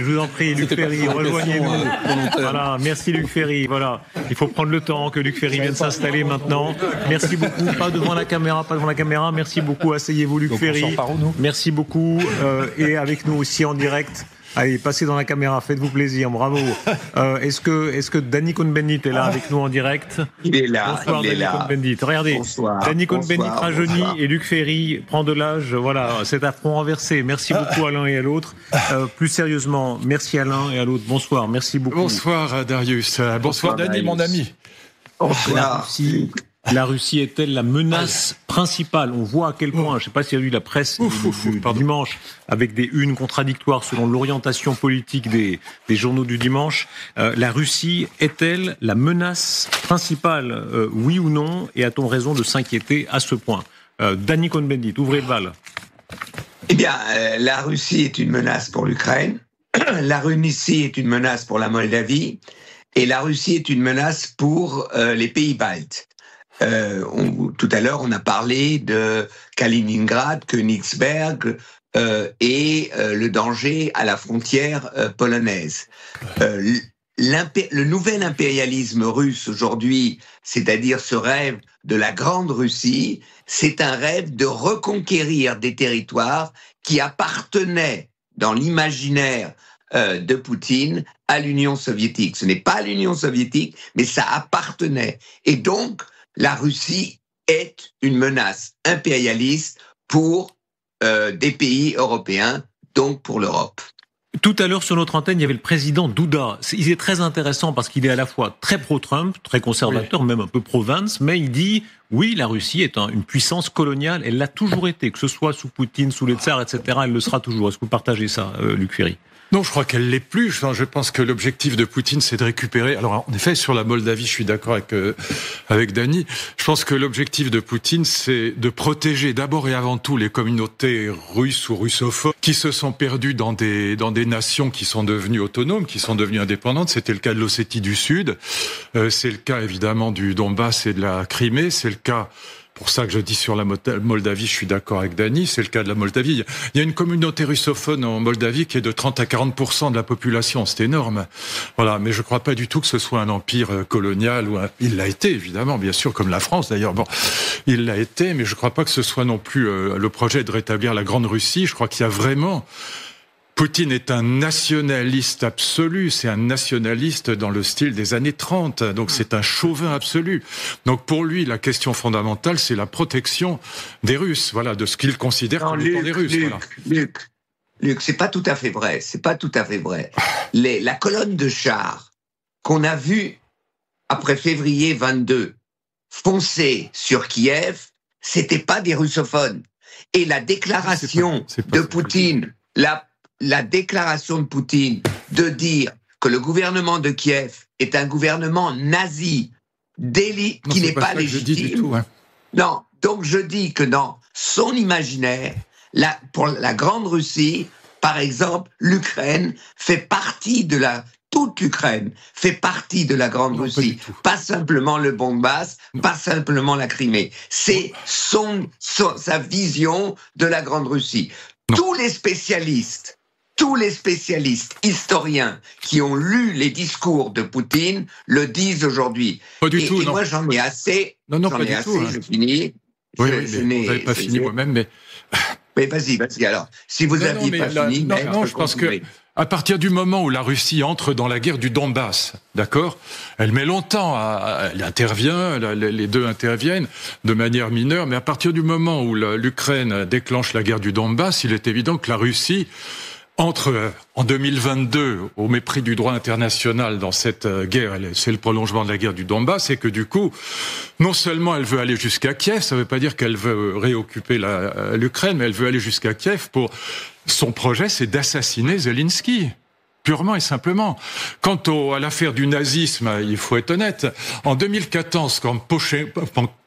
je vous en prie, Luc Ferry, rejoignez-nous. Voilà, merci Luc Ferry. Voilà, il faut prendre le temps que Luc Ferry vienne s'installer maintenant. Merci beaucoup. Pas devant la caméra, pas devant la caméra. Merci beaucoup. Asseyez-vous, Luc Ferry. Merci beaucoup. Et avec nous aussi en direct. Allez, passez dans la caméra, faites-vous plaisir, bravo. Est-ce que Danny Cohn-Bendit est là avec nous en direct? Il est là. Bonsoir, Danny Cohn-Bendit. Regardez, Danny Cohn-Bendit rajeuni et Luc Ferry prend de l'âge. Voilà, c'est à front renversé. Merci beaucoup à l'un et à l'autre. Plus sérieusement, merci à l'un et à l'autre. Bonsoir, merci beaucoup. Bonsoir Darius. Bonsoir Danny, mon ami. Bonsoir. La Russie est-elle la menace principale? On voit à quel point, je ne sais pas s'il y a eu la presse du dimanche, avec des unes contradictoires selon l'orientation politique des journaux du dimanche. La Russie est-elle la menace principale, oui ou non? Et a-t-on raison de s'inquiéter à ce point? Danny Cohn-Bendit, ouvrez le bal. Eh bien, la Russie est une menace pour l'Ukraine, la Russie est une menace pour la Moldavie, et la Russie est une menace pour les pays baltes. Tout à l'heure, on a parlé de Kaliningrad, Königsberg et le danger à la frontière polonaise. Le nouvel impérialisme russe aujourd'hui, c'est-à-dire ce rêve de la Grande Russie, c'est un rêve de reconquérir des territoires qui appartenaient dans l'imaginaire de Poutine à l'Union soviétique. Ce n'est pas l'Union soviétique, mais ça appartenait. Et donc, la Russie est une menace impérialiste pour des pays européens, donc pour l'Europe. Tout à l'heure, sur notre antenne, il y avait le président Douda. Il est très intéressant parce qu'il est à la fois très pro-Trump, très conservateur, même un peu pro-Vance, mais il dit, oui, la Russie est une puissance coloniale, elle l'a toujours été, que ce soit sous Poutine, sous les tsars, etc., elle le sera toujours. Est-ce que vous partagez ça, Luc Ferry ? Non, je crois qu'elle l'est plus. Je pense que l'objectif de Poutine, c'est de récupérer. Alors, en effet, sur la Moldavie, je suis d'accord avec Danny. Je pense que l'objectif de Poutine, c'est de protéger d'abord et avant tout les communautés russes ou russophones qui se sont perdues dans des nations qui sont devenues autonomes, qui sont devenues indépendantes. C'était le cas de l'Ossétie du Sud. C'est le cas, évidemment, du Donbass et de la Crimée. C'est le cas... Pour ça que je dis sur la Moldavie, je suis d'accord avec Danny, c'est le cas de la Moldavie. Il y a une communauté russophone en Moldavie qui est de 30 à 40% de la population, c'est énorme. Voilà, mais je ne crois pas du tout que ce soit un empire colonial. Il l'a été, évidemment, bien sûr, comme la France d'ailleurs. Bon, il l'a été, mais je ne crois pas que ce soit non plus le projet de rétablir la Grande Russie. Je crois qu'il y a vraiment... Poutine est un nationaliste absolu, c'est un nationaliste dans le style des années 30, donc c'est un chauvin absolu. Donc pour lui, la question fondamentale, c'est la protection des Russes, voilà, de ce qu'il considère comme étant les Russes. Luc, c'est pas tout à fait vrai, c'est pas tout à fait vrai. La colonne de chars qu'on a vue après février 22 foncer sur Kiev, c'était pas des russophones. Et la déclaration de Poutine, la déclaration de Poutine de dire que le gouvernement de Kiev est un gouvernement nazi, qui n'est pas légitime. Non, donc je dis que dans son imaginaire, pour la Grande Russie, par exemple, l'Ukraine fait partie de toute l'Ukraine fait partie de la Grande Russie, pas simplement le Donbass, pas simplement la Crimée. C'est sa vision de la Grande Russie. Tous les spécialistes historiens qui ont lu les discours de Poutine le disent aujourd'hui. Pas du tout, non. Moi, j'en ai assez. Non, pas du tout. Je finis. Oui, mais vous n'avez pas fini moi-même, mais... Mais vas-y, alors. Si vous n'aviez pas fini... Non, je pense que... À partir du moment où la Russie entre dans la guerre du Donbass, d'accord, elle met longtemps, elle intervient, les deux interviennent de manière mineure, mais à partir du moment où l'Ukraine déclenche la guerre du Donbass, il est évident que la Russie entre en 2022 au mépris du droit international dans cette guerre, c'est le prolongement de la guerre du Donbass, et que du coup, non seulement elle veut aller jusqu'à Kiev, ça ne veut pas dire qu'elle veut réoccuper l'Ukraine, mais elle veut aller jusqu'à Kiev pour... Son projet, c'est d'assassiner Zelensky. Purement et simplement. Quant à l'affaire du nazisme, il faut être honnête. En 2014, quand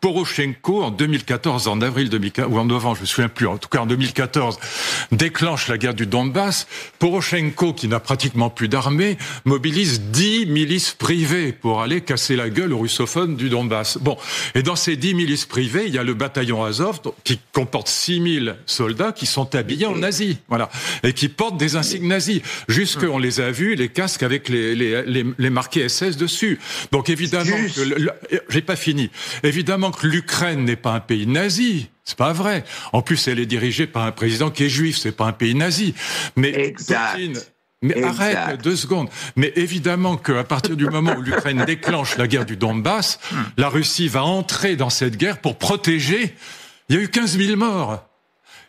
Poroshenko, en 2014, en avril 2014, ou en novembre, je me souviens plus, en tout cas en 2014, déclenche la guerre du Donbass, Poroshenko, qui n'a pratiquement plus d'armée, mobilise 10 milices privées pour aller casser la gueule aux russophones du Donbass. Bon. Et dans ces 10 milices privées, il y a le bataillon Azov, qui comporte 6000 soldats qui sont habillés en nazis. Voilà. Et qui portent des insignes nazis. On les les a vus, les casques avec les marqués SS dessus. Donc évidemment, j'ai pas fini. Évidemment que l'Ukraine n'est pas un pays nazi. C'est pas vrai. En plus, elle est dirigée par un président qui est juif. C'est pas un pays nazi. Mais Poutine... Mais arrête 2 secondes. Mais évidemment qu'à partir du moment où l'Ukraine déclenche la guerre du Donbass, la Russie va entrer dans cette guerre pour protéger. Il y a eu 15 000 morts.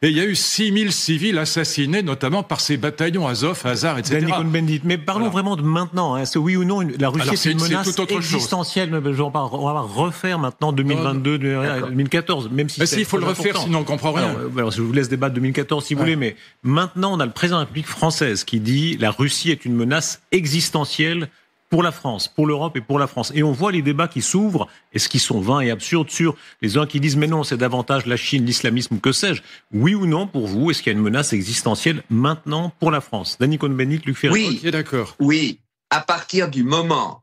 Et il y a eu 6 000 civils assassinés, notamment par ces bataillons Azov, Azar, etc. Danny Cohn-Bendit. Mais parlons vraiment de maintenant. Est-ce oui ou non, la Russie est une menace existentielle? On va refaire maintenant 2022, 2014, même si il faut le refaire, sinon on comprend rien. Alors, je vous laisse débattre 2014 si vous voulez, mais maintenant on a le président de la République française qui dit la Russie est une menace existentielle pour la France, pour l'Europe et pour la France. Et on voit les débats qui s'ouvrent, et ce qui sont vains et absurdes sur les uns qui disent mais non, c'est davantage la Chine, l'islamisme, que sais-je. Oui ou non, pour vous, est-ce qu'il y a une menace existentielle maintenant pour la France? Danny Cohn-Bendit, Luc Ferry. Oui, d'accord. Oui, à partir du moment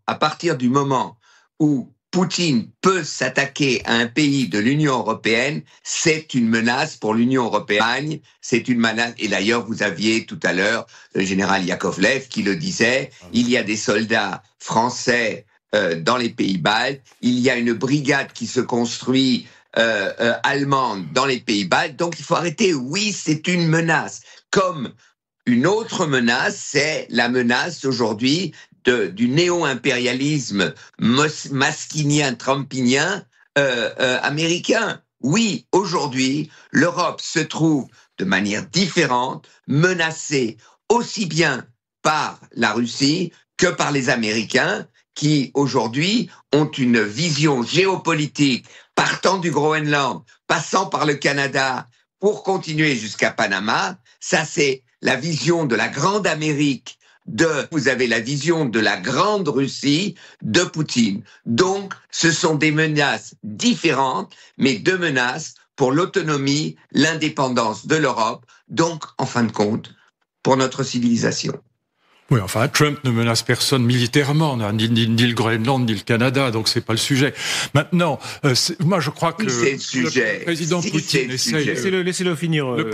où Poutine peut s'attaquer à un pays de l'Union européenne, c'est une menace pour l'Union européenne. C'est une menace. Et d'ailleurs, vous aviez tout à l'heure le général Yakovlev qui le disait. Il y a des soldats français dans les pays baltes. Il y a une brigade qui se construit allemande dans les pays baltes. Donc, il faut arrêter. Oui, c'est une menace. Comme une autre menace, c'est la menace aujourd'hui du néo-impérialisme masquinien, trumpinien américain. Oui, aujourd'hui, l'Europe se trouve de manière différente, menacée aussi bien par la Russie que par les Américains, qui aujourd'hui ont une vision géopolitique partant du Groenland, passant par le Canada, pour continuer jusqu'à Panama. Ça, c'est la vision de la Grande Amérique. Vous avez la vision de la Grande Russie de Poutine. Donc, ce sont des menaces différentes, mais 2 menaces pour l'autonomie, l'indépendance de l'Europe, donc, en fin de compte, pour notre civilisation. Oui, enfin, Trump ne menace personne militairement, ni le Groenland, ni le Canada, donc c'est pas le sujet. Maintenant, moi je crois que le président Poutine essaye... Laissez-le finir. Le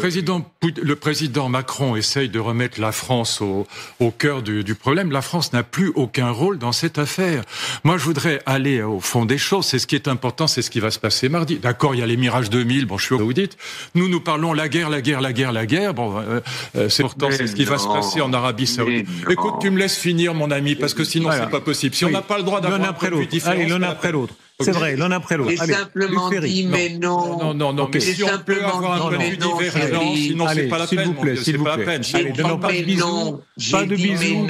président Macron essaye de remettre la France au cœur du problème. La France n'a plus aucun rôle dans cette affaire. Moi, je voudrais aller au fond des choses. C'est ce qui est important, c'est ce qui va se passer mardi. D'accord, il y a les Mirage 2000, bon, je suis au vous dites. Nous parlons la guerre. Bon, c'est important, c'est ce qui va se passer en Arabie Saoudite. Écoute, tu me laisses finir, mon ami, parce que sinon, c'est pas possible. Si on n'a pas le droit d'avoir l'un après l'autre. Allez, l'un après l'autre. C'est vrai, l'un après l'autre. J'ai simplement dit, mais non. Non, mais si on peut avoir un point de vue divergent, sinon c'est pas la peine. S'il vous plaît. Allez, pas de bisous,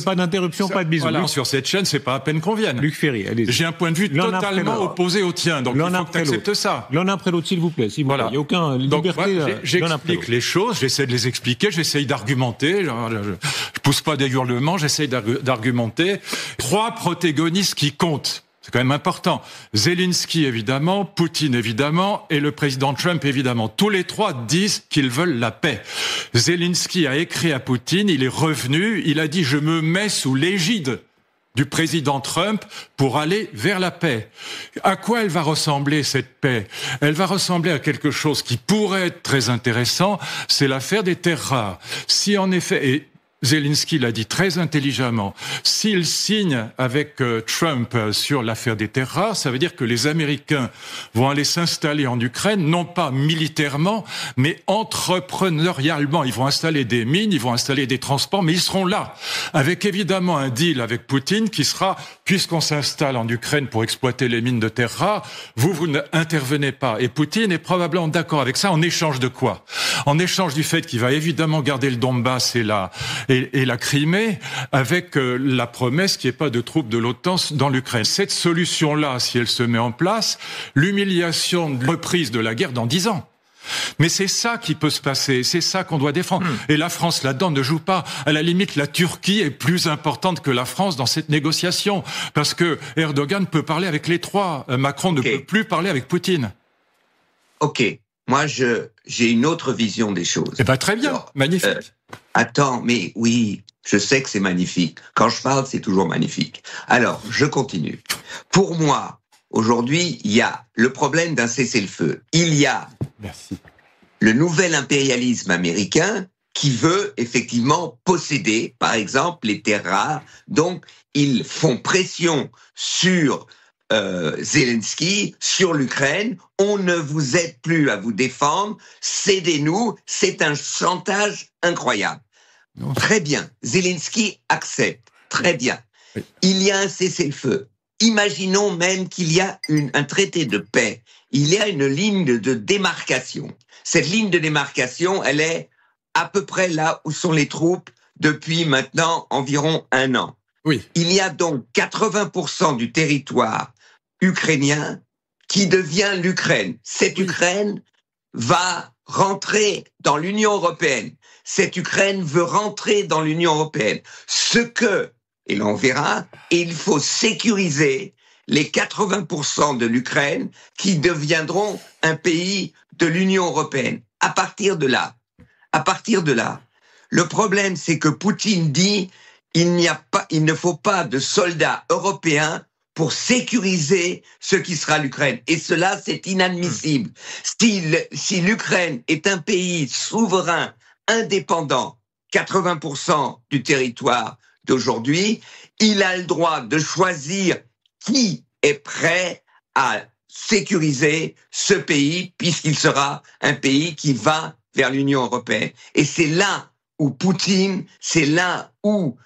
pas d'interruption, pas de bisous. Voilà, sur cette chaîne, c'est pas à peine qu'on vienne. Luc Ferry, allez. J'ai un point de vue totalement opposé au tien, donc il faut que tu acceptes ça. L'un après l'autre, s'il vous plaît. Il n'y a aucun liberté. J'explique les choses, j'essaie de les expliquer, j'essaie d'argumenter, je pousse pas des hurlements, j'essaie d'argumenter. 3 protagonistes qui comptent. C'est quand même important. Zelensky, évidemment, Poutine, évidemment, et le président Trump, évidemment. Tous les 3 disent qu'ils veulent la paix. Zelensky a écrit à Poutine, il est revenu, il a dit « Je me mets sous l'égide du président Trump pour aller vers la paix ». À quoi elle va ressembler, cette paix? Elle va ressembler à quelque chose qui pourrait être très intéressant, c'est l'affaire des terres rares. Si en effet... Et Zelensky l'a dit très intelligemment, s'il signe avec Trump sur l'affaire des terres rares, ça veut dire que les Américains vont aller s'installer en Ukraine, non pas militairement, mais entrepreneurialement. Ils vont installer des mines, ils vont installer des transports, mais ils seront là, avec évidemment un deal avec Poutine qui sera, puisqu'on s'installe en Ukraine pour exploiter les mines de terres rares, vous n'intervenez pas. Et Poutine est probablement d'accord avec ça, en échange de quoi? En échange du fait qu'il va évidemment garder le Donbass et la Crimée, avec la promesse qu'il n'y ait pas de troupes de l'OTAN dans l'Ukraine. Cette solution-là, si elle se met en place, l'humiliation de reprise de la guerre dans 10 ans. Mais c'est ça qui peut se passer, c'est ça qu'on doit défendre. Et la France, là-dedans, ne joue pas. À la limite, la Turquie est plus importante que la France dans cette négociation, parce que Erdogan peut parler avec les 3. Macron ne peut plus parler avec Poutine. Ok. Moi, j'ai une autre vision des choses. Eh ben, très bien, magnifique. Attends, mais oui, je sais que c'est magnifique. Quand je parle, c'est toujours magnifique. Alors, je continue. Pour moi, aujourd'hui, il y a le problème d'un cessez-le-feu. Il y a le nouvel impérialisme américain qui veut effectivement posséder, par exemple, les terres rares. Donc, ils font pression sur Zelensky, sur l'Ukraine. On ne vous aide plus à vous défendre, cédez-nous. C'est un chantage incroyable. Non. Très bien, Zelensky accepte. Très bien. Oui. Il y a un cessez-le-feu. Imaginons même qu'il y a un traité de paix. Il y a une ligne de démarcation. Cette ligne de démarcation, elle est à peu près là où sont les troupes depuis maintenant environ 1 an. Oui. Il y a donc 80% du territoire ukrainien qui devient l'Ukraine. Cette Ukraine va rentrer dans l'Union européenne. Cette Ukraine veut rentrer dans l'Union européenne. Et l'on verra, il faut sécuriser les 80% de l'Ukraine qui deviendront un pays de l'Union européenne. À partir de là, le problème c'est que Poutine dit il ne faut pas de soldats européens pour sécuriser ce qui sera l'Ukraine. Et cela, c'est inadmissible. Si l'Ukraine est un pays souverain, indépendant, 80% du territoire d'aujourd'hui, il a le droit de choisir qui est prêt à sécuriser ce pays, puisqu'il sera un pays qui va vers l'Union européenne. Et c'est là où Poutine, c'est là où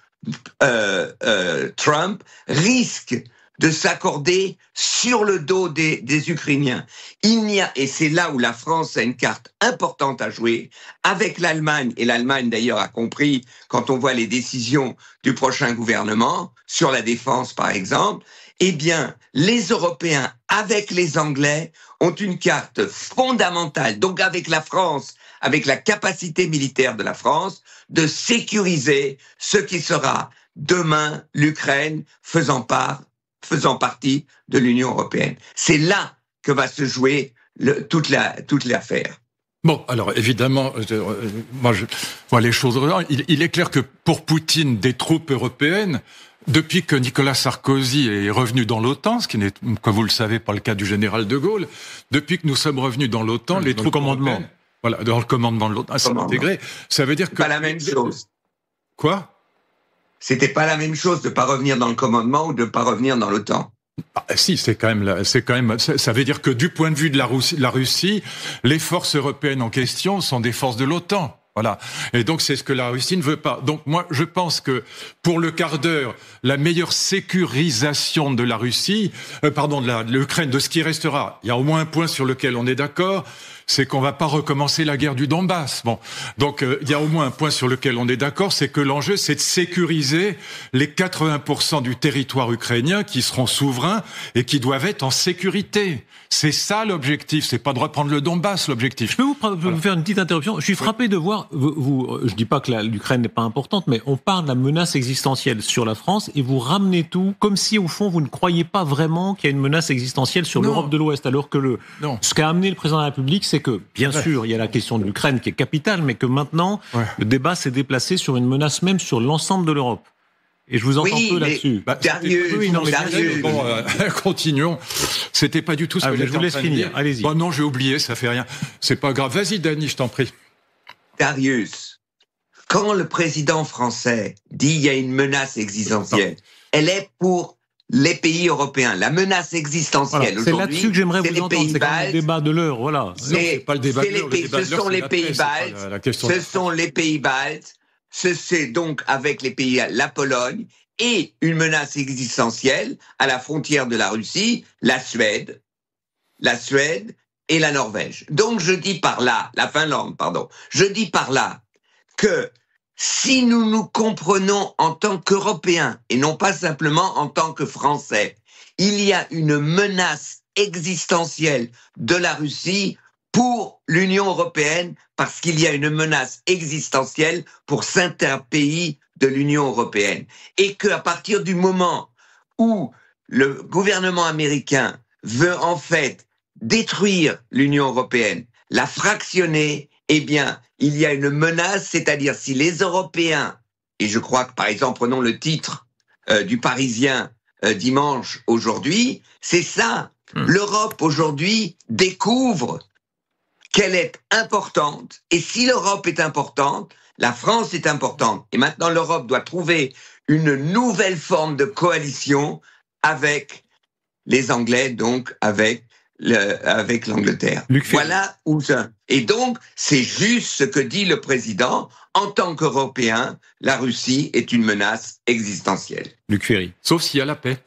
Trump risque de s'accorder sur le dos des Ukrainiens. Et c'est là où la France a une carte importante à jouer avec l'Allemagne, et l'Allemagne d'ailleurs a compris quand on voit les décisions du prochain gouvernement, sur la défense par exemple, eh bien, les Européens avec les Anglais ont une carte fondamentale, donc avec la France, avec la capacité militaire de la France, de sécuriser ce qui sera demain l'Ukraine faisant partie de l'Union européenne. C'est là que va se jouer toute l'affaire. Bon, alors évidemment, moi je vois les choses. Il est clair que pour Poutine, des troupes européennes, depuis que Nicolas Sarkozy est revenu dans l'OTAN, ce qui n'est, comme vous le savez, pas le cas du général de Gaulle, depuis que nous sommes revenus dans l'OTAN, les troupes européennes, voilà, dans le commandement de l'OTAN, sont intégrées. Ça veut dire que pas la même chose. Quoi ? C'était pas la même chose de pas revenir dans le commandement ou de pas revenir dans l'OTAN. Ah, si, ça veut dire que du point de vue de la Russie, les forces européennes en question sont des forces de l'OTAN. Voilà. Et donc, c'est ce que la Russie ne veut pas. Donc, moi, je pense que, pour le quart d'heure, la meilleure sécurisation de la Russie, de l'Ukraine, de ce qui restera, il y a au moins un point sur lequel on est d'accord, c'est qu'on va pas recommencer la guerre du Donbass. Bon. Donc, il y a au moins un point sur lequel on est d'accord, c'est que l'enjeu, c'est de sécuriser les 80% du territoire ukrainien qui seront souverains et qui doivent être en sécurité. C'est ça l'objectif, c'est pas de reprendre le Donbass, l'objectif. Je peux vous faire une petite interruption. Je suis frappé de voir, je dis pas que l'Ukraine n'est pas importante, mais on parle de la menace existentielle sur la France et vous ramenez tout comme si, au fond, vous ne croyez pas vraiment qu'il y a une menace existentielle sur l'Europe de l'Ouest, alors que ce qu'a amené le président de la République, c'est que, bien sûr, il y a la question de l'Ukraine qui est capitale, mais que maintenant, le débat s'est déplacé sur une menace même sur l'ensemble de l'Europe. Et je vous entends peu là-dessus. Darius, bon, continuons. C'était pas du tout ce que je vous laisse finir. Allez-y. Bon, non, j'ai oublié, ça fait rien. C'est pas grave. Vas-y, Dany, je t'en prie. Darius, quand le président français dit il y a une menace existentielle, elle est pour les pays européens. La menace existentielle aujourd'hui, c'est là-dessus que j'aimerais vous entendre. C'est comme le débat de l'heure, voilà. C'est pas le débat de l'heure. Ce sont les pays baltes. Ce sont les pays baltes. C'est donc avec les pays, la Pologne, et une menace existentielle à la frontière de la Russie, la Suède et la Norvège. Donc je dis par là, la Finlande, pardon, je dis par là que si nous nous comprenons en tant qu'Européens et non pas simplement en tant que Français, il y a une menace existentielle de la Russie pour l'Union européenne, parce qu'il y a une menace existentielle pour certains pays de l'Union européenne. Et qu'à partir du moment où le gouvernement américain veut en fait détruire l'Union européenne, la fractionner, eh bien, il y a une menace, c'est-à-dire si les Européens, et je crois que par exemple, prenons le titre du Parisien dimanche aujourd'hui, c'est ça. L'Europe aujourd'hui découvre qu'elle est importante, et si l'Europe est importante, La France est importante. Et maintenant, l'Europe doit trouver une nouvelle forme de coalition avec les Anglais, donc avec l'Angleterre. Voilà où ça. Et donc, c'est juste ce que dit le président. En tant qu'Européen, la Russie est une menace existentielle. Luc Ferry. Sauf s'il y a la paix.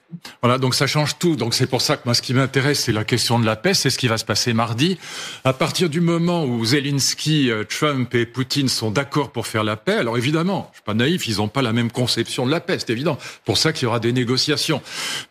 Voilà, donc ça change tout. Donc c'est pour ça que moi, ce qui m'intéresse, c'est la question de la paix. C'est ce qui va se passer mardi. À partir du moment où Zelensky, Trump et Poutine sont d'accord pour faire la paix, alors évidemment, je suis pas naïf, ils n'ont pas la même conception de la paix, c'est évident. Pour ça qu'il y aura des négociations.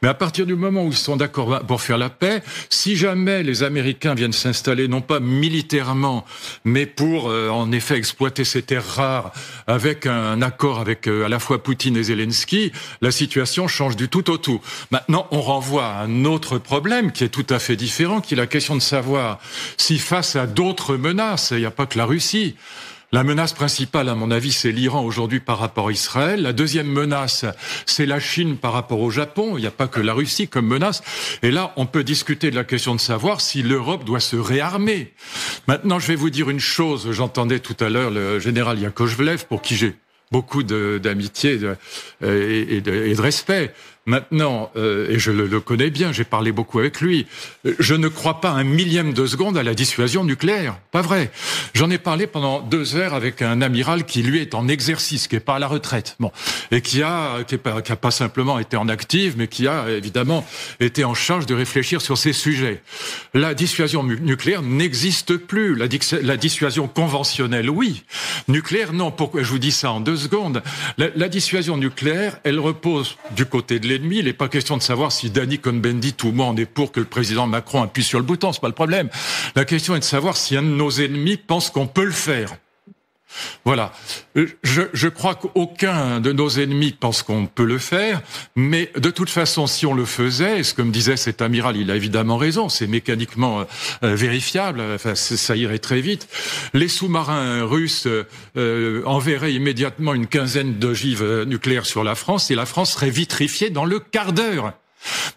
Mais à partir du moment où ils sont d'accord pour faire la paix, si jamais les Américains viennent s'installer, non pas militairement, mais pour en effet exploiter ces terres rares, avec un accord avec à la fois Poutine et Zelensky, la situation change du tout au tout. Maintenant, on renvoie à un autre problème qui est tout à fait différent, qui est la question de savoir si face à d'autres menaces, il n'y a pas que la Russie. La menace principale, à mon avis, c'est l'Iran aujourd'hui par rapport à Israël. La deuxième menace, c'est la Chine par rapport au Japon. Il n'y a pas que la Russie comme menace. Et là, on peut discuter de la question de savoir si l'Europe doit se réarmer. Maintenant, je vais vous dire une chose. J'entendais tout à l'heure le général Yakovlev, pour qui j'ai beaucoup d'amitié et de respect. Maintenant, et je le connais bien, j'ai parlé beaucoup avec lui, je ne crois pas un millième de seconde à la dissuasion nucléaire. Pas vrai. J'en ai parlé pendant 2 heures avec un amiral qui, lui, est en exercice, qui est pas à la retraite. Bon. Et qui a pas simplement été en active, mais qui a, évidemment, été en charge de réfléchir sur ces sujets. La dissuasion nucléaire n'existe plus. La dissuasion conventionnelle, oui. Nucléaire, non. Pourquoi je vous dis ça en 2 secondes? La dissuasion nucléaire, elle repose du côté de l'ennemi. Il n'est pas question de savoir si Danny Cohn-Bendit ou moi on est pour que le président Macron appuie sur le bouton, c'est pas le problème. La question est de savoir si un de nos ennemis pense qu'on peut le faire. Voilà. Je crois qu'aucun de nos ennemis pense qu'on peut le faire, mais de toute façon, si on le faisait, ce que me disait cet amiral, il a évidemment raison, c'est mécaniquement vérifiable, enfin, ça irait très vite. Les sous-marins russes enverraient immédiatement une quinzaine d'ogives nucléaires sur la France, et la France serait vitrifiée dans le quart d'heure.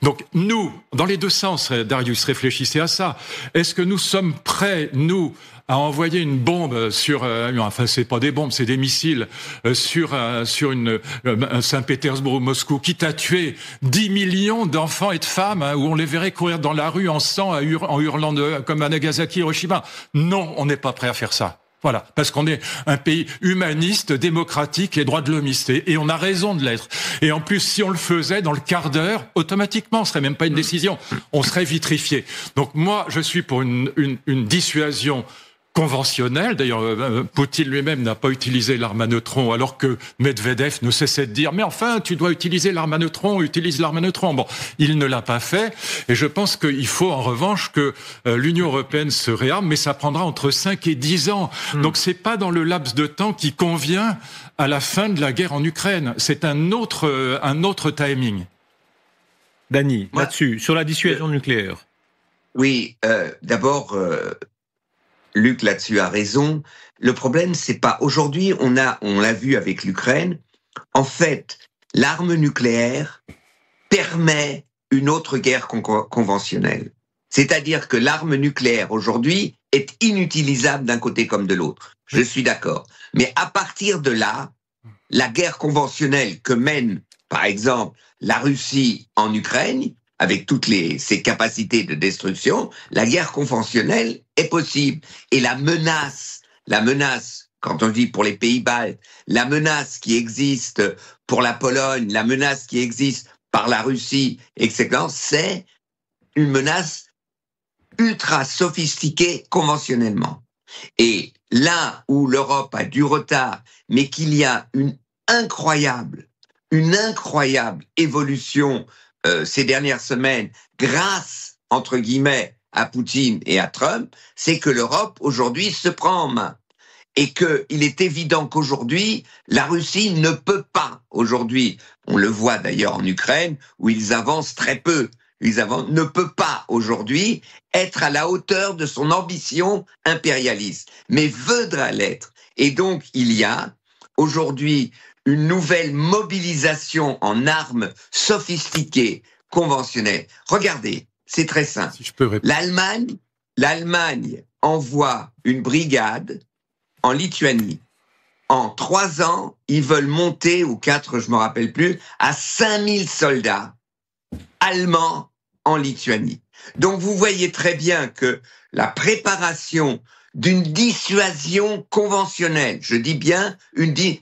Donc nous, dans les 2 sens, Darius, réfléchissez à ça. Est-ce que nous sommes prêts, nous, à envoyer une bombe sur, enfin c'est pas des bombes, c'est des missiles, sur un Saint-Pétersbourg ou Moscou, quitte à tuer 10 millions d'enfants et de femmes, hein, où on les verrait courir dans la rue en sang, en hurlant comme à Nagasaki, Hiroshima? Non, on n'est pas prêt à faire ça. Voilà, parce qu'on est un pays humaniste, démocratique et droit de l'homiste, et on a raison de l'être. Et en plus, si on le faisait dans le quart d'heure, automatiquement, ce serait même pas une décision, on serait vitrifié. Donc moi, je suis pour une dissuasion conventionnelle. D'ailleurs, Poutine lui-même n'a pas utilisé l'arme à neutrons, alors que Medvedev ne cessait de dire « Mais enfin, tu dois utiliser l'arme à neutrons, utilise l'arme à neutrons ». Bon, il ne l'a pas fait, et je pense qu'il faut en revanche que l'Union européenne se réarme, mais ça prendra entre 5 et 10 ans. Donc c'est pas dans le laps de temps qui convient à la fin de la guerre en Ukraine. C'est un autre timing. Dany, là-dessus, sur la dissuasion nucléaire. Oui, d'abord... Luc là-dessus a raison. Le problème, c'est pas aujourd'hui. On l'a vu avec l'Ukraine. En fait, l'arme nucléaire permet une autre guerre conventionnelle. C'est-à-dire que l'arme nucléaire aujourd'hui est inutilisable d'un côté comme de l'autre. Je suis d'accord. Mais à partir de là, la guerre conventionnelle que mène, par exemple, la Russie en Ukraine, avec toutes ses capacités de destruction, la guerre conventionnelle est possible. Et la menace, quand on dit pour les pays baltes, la menace qui existe pour la Pologne, la menace qui existe par la Russie, etc., c'est une menace ultra sophistiquée conventionnellement. Et là où l'Europe a du retard, mais qu'il y a une incroyable évolution ces dernières semaines, grâce, entre guillemets, à Poutine et à Trump, c'est que l'Europe, aujourd'hui, se prend en main. Et qu'il est évident qu'aujourd'hui, la Russie ne peut pas, aujourd'hui, on le voit d'ailleurs en Ukraine, où ils avancent très peu, ne peut pas, aujourd'hui, être à la hauteur de son ambition impérialiste, mais voudra l'être. Et donc, il y a, aujourd'hui, une nouvelle mobilisation en armes sophistiquées, conventionnelles. Regardez, c'est très simple. Si je peux répondre. L'Allemagne envoie une brigade en Lituanie. en 3 ans, ils veulent monter, ou 4, je me rappelle plus, à 5000 soldats allemands en Lituanie. Donc vous voyez très bien que la préparation d'une dissuasion conventionnelle, je dis bien,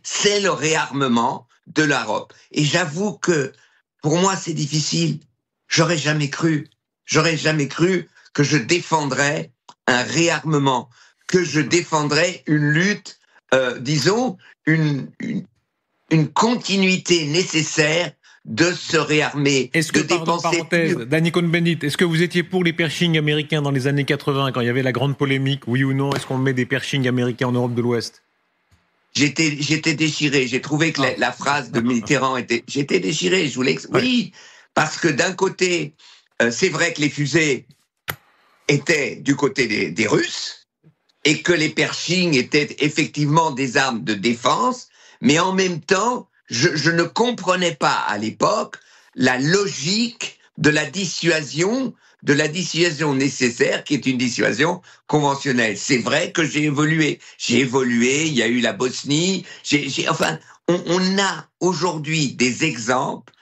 c'est le réarmement de l'Europe. Et j'avoue que pour moi c'est difficile. J'aurais jamais cru que je défendrais un réarmement, que je défendrais une lutte, disons, une continuité nécessaire de se réarmer, de dépenser. Danny Cohn-Bendit, est-ce que vous étiez pour les Pershing américains dans les années 80, quand il y avait la grande polémique, oui ou non, est-ce qu'on met des Pershing américains en Europe de l'Ouest ? J'étais déchiré, j'ai trouvé que la phrase de Mitterrand j'étais déchiré, je voulais oui, parce que d'un côté, c'est vrai que les fusées étaient du côté des Russes, et que les Pershing étaient effectivement des armes de défense, mais en même temps, je ne comprenais pas à l'époque la logique de la dissuasion nécessaire, qui est une dissuasion conventionnelle. C'est vrai que j'ai évolué, il y a eu la Bosnie, on a aujourd'hui des exemples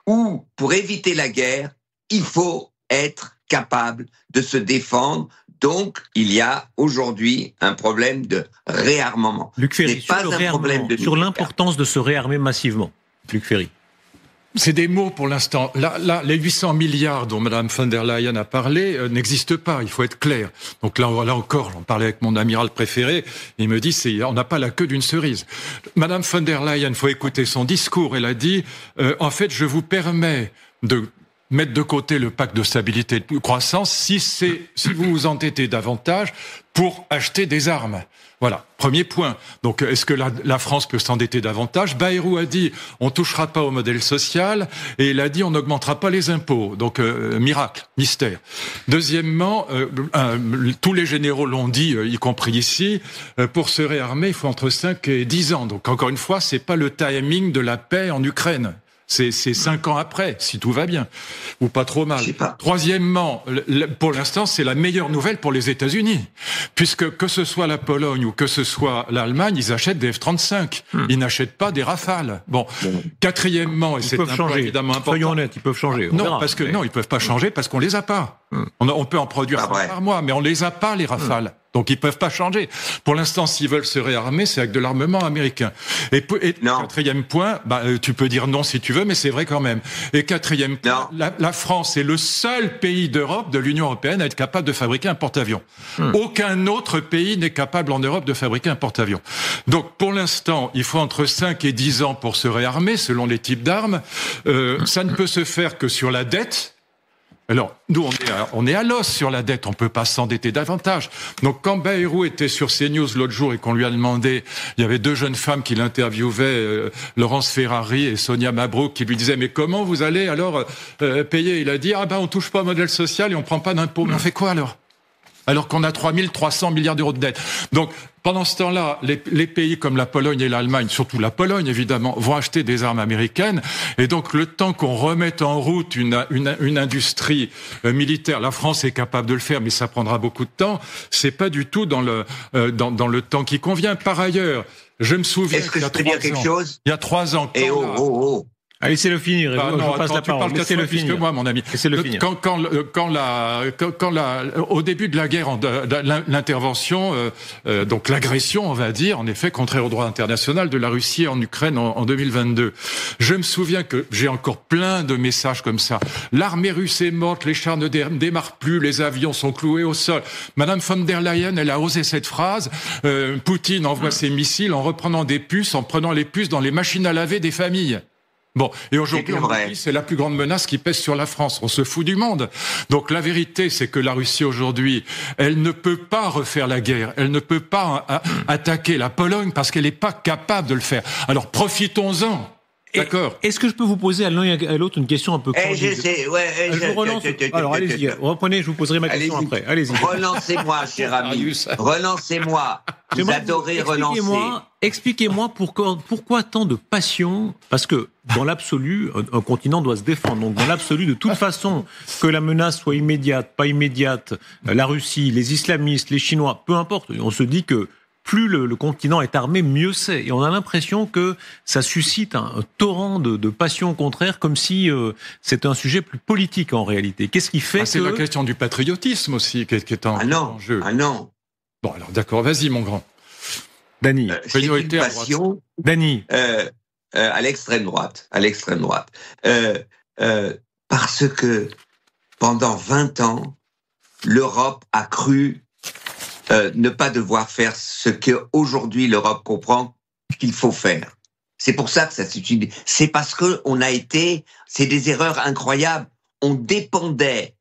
où, pour éviter la guerre, il faut être capable de se défendre. Donc, il y a aujourd'hui un problème de réarmement. Luc Ferry, sur l'importance de se réarmer massivement. Luc Ferry. C'est des mots pour l'instant. Là, les 800 milliards dont Mme von der Leyen a parlé n'existent pas, il faut être clair. Donc là encore, j'en parlais avec mon amiral préféré, il me dit, on n'a pas la queue d'une cerise. Mme von der Leyen, il faut écouter son discours, elle a dit, en fait, je vous permets de mettre de côté le pacte de stabilité et de croissance si vous vous endettez davantage pour acheter des armes. Voilà, premier point. Donc, est-ce que la France peut s'endetter davantage ? Bayrou a dit, on touchera pas au modèle social, et il a dit, on n'augmentera pas les impôts. Donc, miracle, mystère. Deuxièmement, tous les généraux l'ont dit, y compris ici, pour se réarmer, il faut entre 5 et 10 ans. Donc, encore une fois, c'est pas le timing de la paix en Ukraine. C'est 5 ans après, si tout va bien, ou pas trop mal. Troisièmement, pour l'instant, c'est la meilleure nouvelle pour les États-Unis, puisque que ce soit la Pologne ou que ce soit l'Allemagne, ils achètent des F-35. Ils n'achètent pas des Rafales. Bon. Quatrièmement, et c'est un point évidemment important. Soyons honnêtes, ils peuvent changer. Non, ils peuvent pas changer parce qu'on les a pas. On peut en produire 100 par mois, mais on les a pas, les Rafales. Donc ils peuvent pas changer. Pour l'instant, s'ils veulent se réarmer, c'est avec de l'armement américain. Et quatrième point, tu peux dire non si tu veux, mais c'est vrai quand même. Et quatrième point, la France est le seul pays d'Europe, de l'Union européenne, à être capable de fabriquer un porte-avions. Aucun autre pays n'est capable en Europe de fabriquer un porte-avions. Donc pour l'instant, il faut entre 5 et 10 ans pour se réarmer, selon les types d'armes. Ça ne peut se faire que sur la dette. Alors, nous, on est à l'os sur la dette, on peut pas s'endetter davantage. Donc, quand Bayrou était sur CNews l'autre jour et qu'on lui a demandé, il y avait 2 jeunes femmes qui l'interviewaient, Laurence Ferrari et Sonia Mabrouk, qui lui disaient, mais comment vous allez alors payer ? Il a dit, on touche pas au modèle social et on prend pas d'impôts. Mais on fait quoi alors qu'on a 3300 milliards d'euros de dette. Donc, pendant ce temps-là, les pays comme la Pologne et l'Allemagne, surtout la Pologne évidemment, vont acheter des armes américaines. Et donc, le temps qu'on remette en route une industrie militaire, la France est capable de le faire, mais ça prendra beaucoup de temps. C'est pas du tout dans le temps qui convient. Par ailleurs, je me souviens qu'il y a 3 ans. Il y a 3 ans. Allez, laissez-le finir. Je passe la parole. Laissez-le finir. Que moi, mon ami. Laissez-le finir. Au début de la guerre, l'intervention, donc l'agression, on va dire, en effet, contraire au droit international de la Russie en Ukraine en 2022. Je me souviens que j'ai encore plein de messages comme ça. L'armée russe est morte, les chars ne démarrent plus, les avions sont cloués au sol. Madame von der Leyen, elle a osé cette phrase. Poutine envoie ses missiles en reprenant des puces, en prenant les puces dans les machines à laver des familles. Bon, et aujourd'hui, c'est la plus grande menace qui pèse sur la France. On se fout du monde. Donc la vérité, c'est que la Russie aujourd'hui, elle ne peut pas refaire la guerre. Elle ne peut pas attaquer la Pologne parce qu'elle n'est pas capable de le faire. Alors profitons-en. D'accord. Est-ce que je peux vous poser à l'un et à l'autre une question un peu candide ? Je sais, je vous relance. Alors allez-y, reprenez, je vous poserai ma question après. Allez-y. Relancez-moi, cher ami. Relancez-moi. Vous adorez relancer. Expliquez-moi pourquoi tant de passion ? Parce que dans l'absolu, un continent doit se défendre. Donc dans l'absolu, de toute façon, que la menace soit immédiate, pas immédiate, la Russie, les islamistes, les Chinois, peu importe. On se dit que plus le continent est armé, mieux c'est. Et on a l'impression que ça suscite un torrent de passion contraire, comme si c'était un sujet plus politique en réalité. Qu'est-ce qui fait c'est la question du patriotisme aussi qui est en jeu. Ah non. Bon, alors d'accord, vas-y mon grand. Dany. C'est une passion. Dany. À l'extrême droite. Parce que pendant 20 ans, l'Europe a cru ne pas devoir faire ce qu'aujourd'hui l'Europe comprend qu'il faut faire. C'est pour ça que ça s'utilise. C'est parce que c'est des erreurs incroyables. On dépendait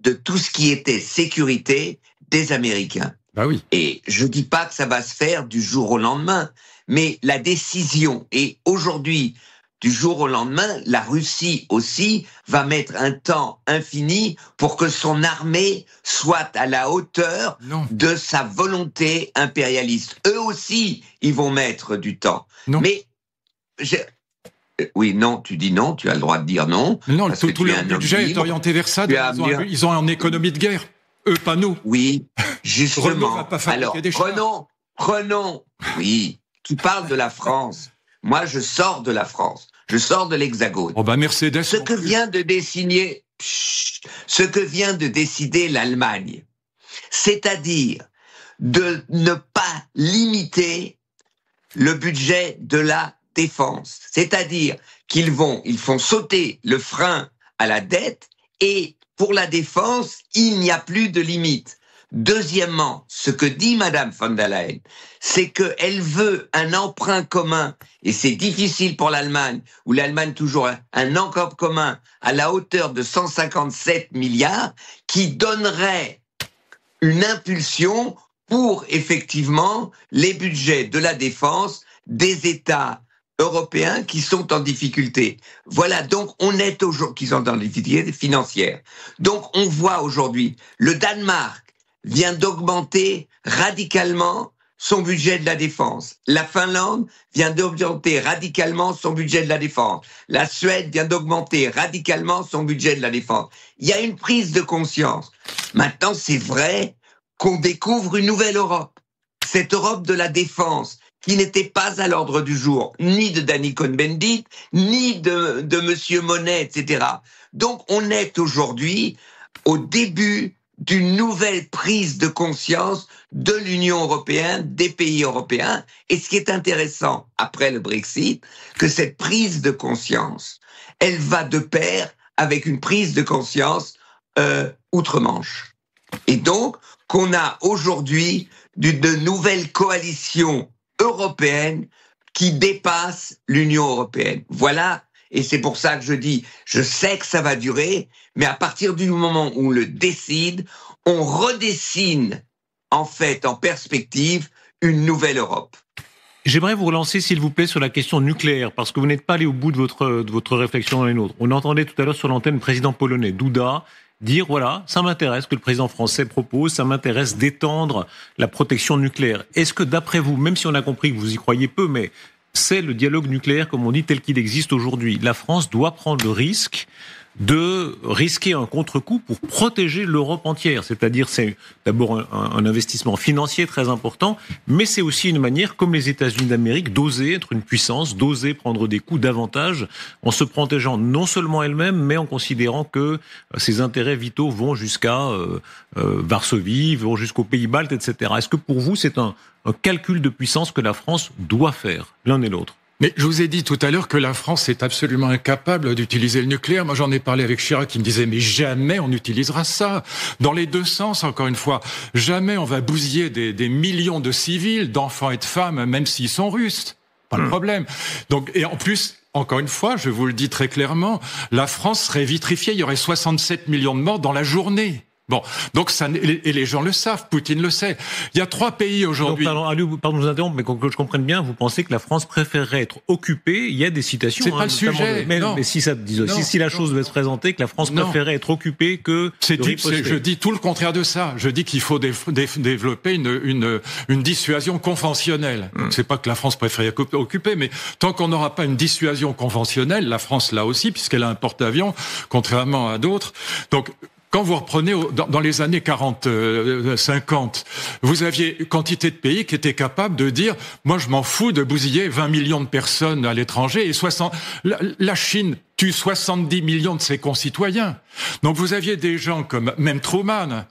de tout ce qui était sécurité des Américains. Bah oui. Et je dis pas que ça va se faire du jour au lendemain, mais la décision est aujourd'hui, du jour au lendemain, la Russie aussi va mettre un temps infini pour que son armée soit à la hauteur de sa volonté impérialiste. Eux aussi, ils vont mettre du temps. Non. Mais oui, non, tu dis non, tu as le droit de dire non. Non, tout leur budget est orienté vers ça. Ils ont en économie de guerre. Eux, pas nous. Oui, justement. Renault va pas fabriquer des chars. Renault, oui. Tu parles de la France. Moi, je sors de la France. Je sors de l'Hexagone. Oh bah Mercedes. Ce que vient de décider l'Allemagne, c'est-à-dire de ne pas limiter le budget de la défense. C'est-à-dire qu'ils font sauter le frein à la dette et pour la défense, il n'y a plus de limite. Deuxièmement, ce que dit Madame von der Leyen, c'est qu'elle veut un emprunt commun, et c'est difficile pour l'Allemagne, où l'Allemagne toujours un emprunt commun à la hauteur de 157 milliards, qui donnerait une impulsion pour effectivement les budgets de la défense des États européens qui sont en difficulté. Voilà, donc on est aujourd'hui, qui sont en difficulté financière. Donc on voit aujourd'hui, le Danemark vient d'augmenter radicalement son budget de la défense. La Finlande vient d'augmenter radicalement son budget de la défense. La Suède vient d'augmenter radicalement son budget de la défense. Il y a une prise de conscience. Maintenant, c'est vrai qu'on découvre une nouvelle Europe. Cette Europe de la défense qui n'était pas à l'ordre du jour, ni de Danny Cohn-Bendit, ni de Monsieur Monet, etc. Donc, on est aujourd'hui au début d'une nouvelle prise de conscience de l'Union européenne, des pays européens. Et ce qui est intéressant, après le Brexit, que cette prise de conscience, elle va de pair avec une prise de conscience outre-Manche. Et donc, qu'on a aujourd'hui de nouvelles coalitions européennes qui dépassent l'Union européenne. Voilà. Et c'est pour ça que je dis, je sais que ça va durer, mais à partir du moment où on le décide, on redessine, en fait, en perspective, une nouvelle Europe. J'aimerais vous relancer, s'il vous plaît, sur la question nucléaire, parce que vous n'êtes pas allé au bout de votre réflexion dans les nôtres. On entendait tout à l'heure sur l'antenne le président polonais, Duda, dire, voilà, ça m'intéresse que le président français propose, ça m'intéresse d'étendre la protection nucléaire. Est-ce que, d'après vous, même si on a compris que vous y croyez peu, mais c'est le dialogue nucléaire, comme on dit, tel qu'il existe aujourd'hui. La France doit prendre le risque de risquer un contre-coup pour protéger l'Europe entière. C'est-à-dire, c'est d'abord un investissement financier très important, mais c'est aussi une manière, comme les États-Unis d'Amérique, d'oser être une puissance, d'oser prendre des coups davantage, en se protégeant non seulement elle-même, mais en considérant que ses intérêts vitaux vont jusqu'à Varsovie, vont jusqu'aux Pays-Baltes, etc. Est-ce que pour vous, c'est un calcul de puissance que la France doit faire, l'un et l'autre? Mais je vous ai dit tout à l'heure que la France est absolument incapable d'utiliser le nucléaire. Moi, j'en ai parlé avec Chirac qui me disait, mais jamais on utilisera ça. Dans les deux sens, encore une fois. Jamais on va bousiller des millions de civils, d'enfants et de femmes, même s'ils sont russes. Pas de problème. Donc, et en plus, encore une fois, je vous le dis très clairement, la France serait vitrifiée. Il y aurait 67 millions de morts dans la journée. Bon, donc ça, et les gens le savent, Poutine le sait. Il y a 3 pays aujourd'hui. Donc, pardon de vous interrompre, mais que je comprenne bien, vous pensez que la France préférerait être occupée? Il y a des citations. C'est pas le sujet. Mais si la chose devait se présenter, que la France préférait être occupée que de riposter. Je dis tout le contraire de ça. Je dis qu'il faut développer une dissuasion conventionnelle. Donc, c'est pas que la France préfère être occupée, mais tant qu'on n'aura pas une dissuasion conventionnelle, la France là aussi, puisqu'elle a un porte-avions, contrairement à d'autres. Donc, Quand vous reprenez dans les années 40, 50, vous aviez quantité de pays qui étaient capables de dire « moi je m'en fous de bousiller 20 millions de personnes à l'étranger » et la Chine tue 70 millions de ses concitoyens. Donc vous aviez des gens comme même Truman,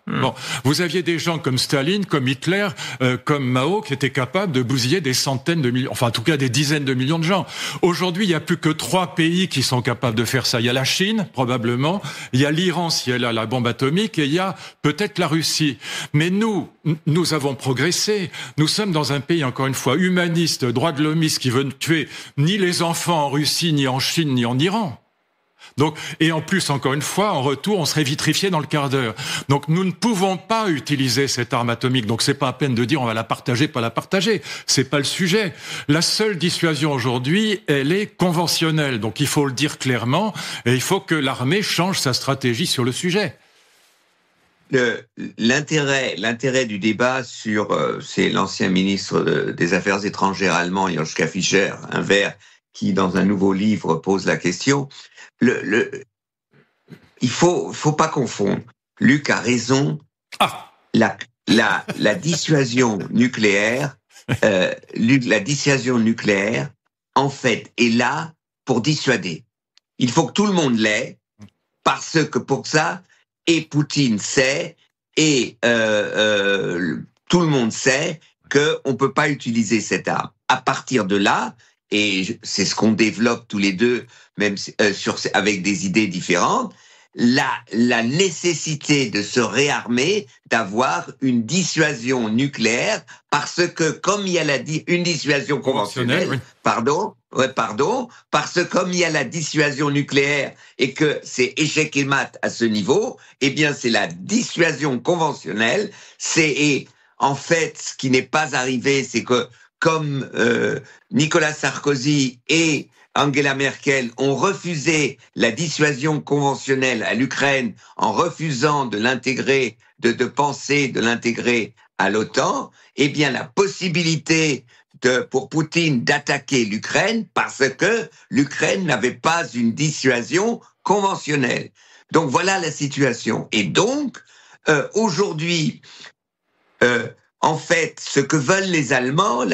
vous aviez des gens comme Staline, comme Hitler, comme Mao qui étaient capables de bousiller des centaines de millions, enfin en tout cas des dizaines de millions de gens. Aujourd'hui, il n'y a plus que 3 pays qui sont capables de faire ça. Il y a la Chine, probablement, il y a l'Iran si elle a la bombe atomique et il y a peut-être la Russie. Mais nous avons progressé. Nous sommes dans un pays, encore une fois, humaniste, droit de l'homiste, qui veut ne tuer ni les enfants en Russie, ni en Chine, ni en Iran. Donc, et en plus, encore une fois, en retour, on serait vitrifié dans le quart d'heure. Donc, nous ne pouvons pas utiliser cette arme atomique. Donc, c'est pas à peine de dire on va la partager, pas la partager. C'est pas le sujet. La seule dissuasion aujourd'hui, elle est conventionnelle. Donc, il faut le dire clairement et il faut que l'armée change sa stratégie sur le sujet. L'intérêt du débat c'est l'ancien ministre des Affaires étrangères allemand, Joschka Fischer, un Vert, qui, dans un nouveau livre, pose la question. Il faut pas confondre. Luc a raison. La dissuasion nucléaire, la dissuasion nucléaire, en fait, est là pour dissuader. Il faut que tout le monde l'ait, parce que pour ça, et Poutine sait, et tout le monde sait qu'on peut pas utiliser cette arme. À partir de là, et c'est ce qu'on développe tous les deux, même avec des idées différentes, la nécessité de se réarmer, d'avoir une dissuasion nucléaire, parce que comme il y a une dissuasion conventionnelle, oui. Parce que comme il y a la dissuasion nucléaire et que c'est échec et mat à ce niveau, eh bien c'est la dissuasion conventionnelle. Et en fait, ce qui n'est pas arrivé, c'est que comme Nicolas Sarkozy et Angela Merkel ont refusé la dissuasion conventionnelle à l'Ukraine en refusant de l'intégrer, de penser de l'intégrer à l'OTAN, eh bien la possibilité pour Poutine d'attaquer l'Ukraine parce que l'Ukraine n'avait pas une dissuasion conventionnelle. Donc voilà la situation. Et donc, aujourd'hui, en fait, ce que veulent les Allemands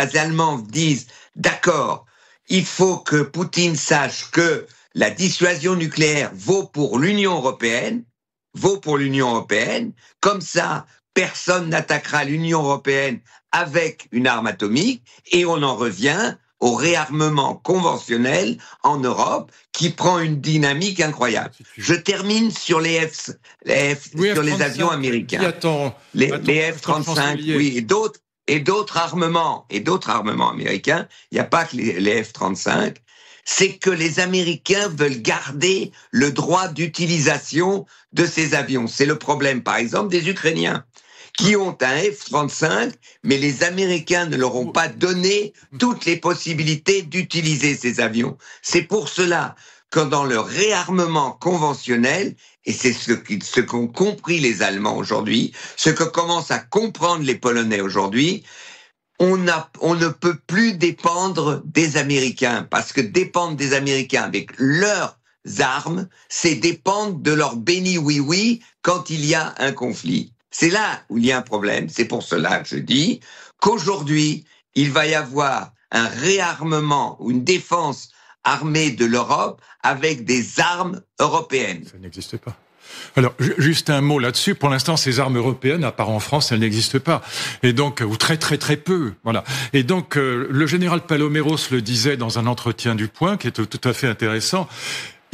disent, d'accord, il faut que Poutine sache que la dissuasion nucléaire vaut pour l'Union européenne, comme ça, personne n'attaquera l'Union européenne avec une arme atomique, et on en revient au réarmement conventionnel en Europe qui prend une dynamique incroyable. Je termine sur les avions américains. Les F-35, oui, et d'autres armements américains. Il n'y a pas que les F-35. C'est que les Américains veulent garder le droit d'utilisation de ces avions. C'est le problème, par exemple, des Ukrainiens, qui ont un F-35, mais les Américains ne leur ont pas donné toutes les possibilités d'utiliser ces avions. C'est pour cela que dans le réarmement conventionnel, et c'est ce qu'ont compris les Allemands aujourd'hui, ce que commencent à comprendre les Polonais aujourd'hui, on ne peut plus dépendre des Américains, parce que dépendre des Américains avec leurs armes, c'est dépendre de leur béni oui-oui quand il y a un conflit. C'est là où il y a un problème. C'est pour cela que je dis qu'aujourd'hui, il va y avoir un réarmement ou une défense armée de l'Europe avec des armes européennes. Ça n'existe pas. Alors, juste un mot là-dessus. Pour l'instant, ces armes européennes, à part en France, elles n'existent pas. Et donc, ou très peu. Voilà. Et donc, le général Paloméros le disait dans un entretien du Point, qui est tout à fait intéressant.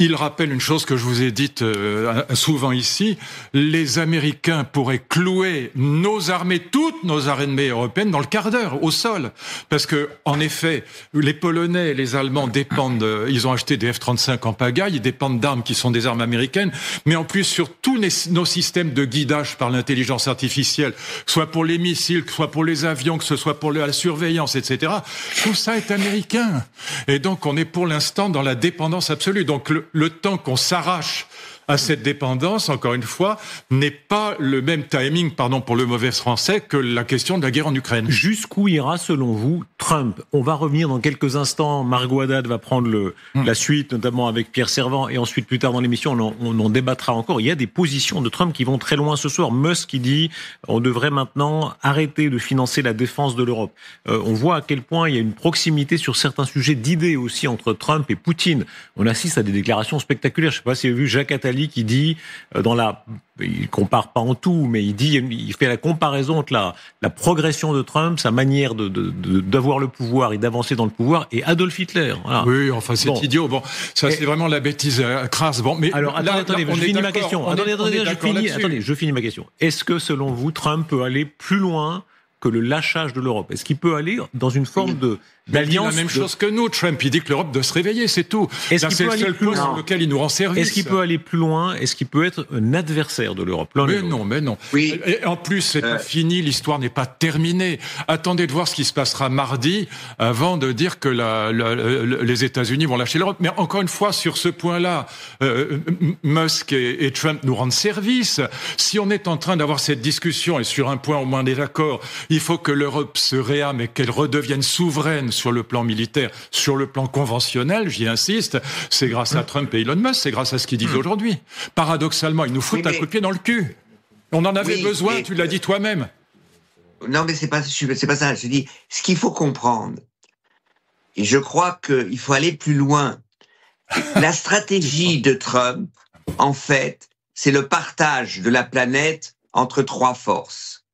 Il rappelle une chose que je vous ai dite souvent ici, les Américains pourraient clouer nos armées, toutes nos armées européennes, dans le quart d'heure, au sol. Parce que, en effet, les Polonais et les Allemands dépendent, ils ont acheté des F-35 en pagaille, ils dépendent d'armes qui sont des armes américaines, mais en plus sur tous nos systèmes de guidage par l'intelligence artificielle, soit pour les missiles, soit pour les avions, que ce soit pour la surveillance, etc., tout ça est américain. Et donc, on est pour l'instant dans la dépendance absolue. Donc, le temps qu'on s'arrache à cette dépendance, encore une fois, n'est pas le même timing, pardon pour le mauvais français, que la question de la guerre en Ukraine. Jusqu'où ira, selon vous, Trump? On va revenir dans quelques instants. Margot Haddad va prendre la suite, notamment avec Pierre Servan, et ensuite, plus tard dans l'émission, on en débattra encore. Il y a des positions de Trump qui vont très loin ce soir. Musk qui dit on devrait maintenant arrêter de financer la défense de l'Europe. On voit à quel point il y a une proximité sur certains sujets d'idées aussi entre Trump et Poutine. On assiste à des déclarations spectaculaires. Je ne sais pas si vous avez vu Jacques Attali qui dit, il compare pas en tout, mais il fait la comparaison entre la progression de Trump, sa manière d'avoir le pouvoir et d'avancer dans le pouvoir, et Adolf Hitler. Voilà. Oui, enfin c'est idiot. Bon, ça c'est vraiment la bêtise crasse. Bon, mais alors attendez, je finis ma question. Je finis ma question. Est-ce que selon vous, Trump peut aller plus loin que le lâchage de l'Europe? Est-ce qu'il peut aller dans une forme d'alliance? Il dit la même chose que nous, Trump. Il dit que l'Europe doit se réveiller, c'est tout. C'est le seul point sur lequel il nous rend service. Est-ce qu'il peut aller plus loin? Est-ce qu'il peut être un adversaire de l'Europe? Mais non. Oui. Et en plus, c'est pas fini, l'histoire n'est pas terminée. Attendez de voir ce qui se passera mardi avant de dire que les États-Unis vont lâcher l'Europe. Mais encore une fois, sur ce point-là, Musk et Trump nous rendent service. Si on est en train d'avoir cette discussion, et sur un point au moins on est d'accord, il faut que l'Europe se réarme et qu'elle redevienne souveraine sur le plan militaire, sur le plan conventionnel, j'y insiste, c'est grâce à Trump et Elon Musk, c'est grâce à ce qu'ils disent aujourd'hui. Paradoxalement, ils nous foutent un coup de pied dans le cul. On en avait besoin, tu l'as dit toi-même. Non, mais c'est pas ça. Je dis, ce qu'il faut comprendre, et je crois qu'il faut aller plus loin. La stratégie de Trump, en fait, c'est le partage de la planète entre 3 forces.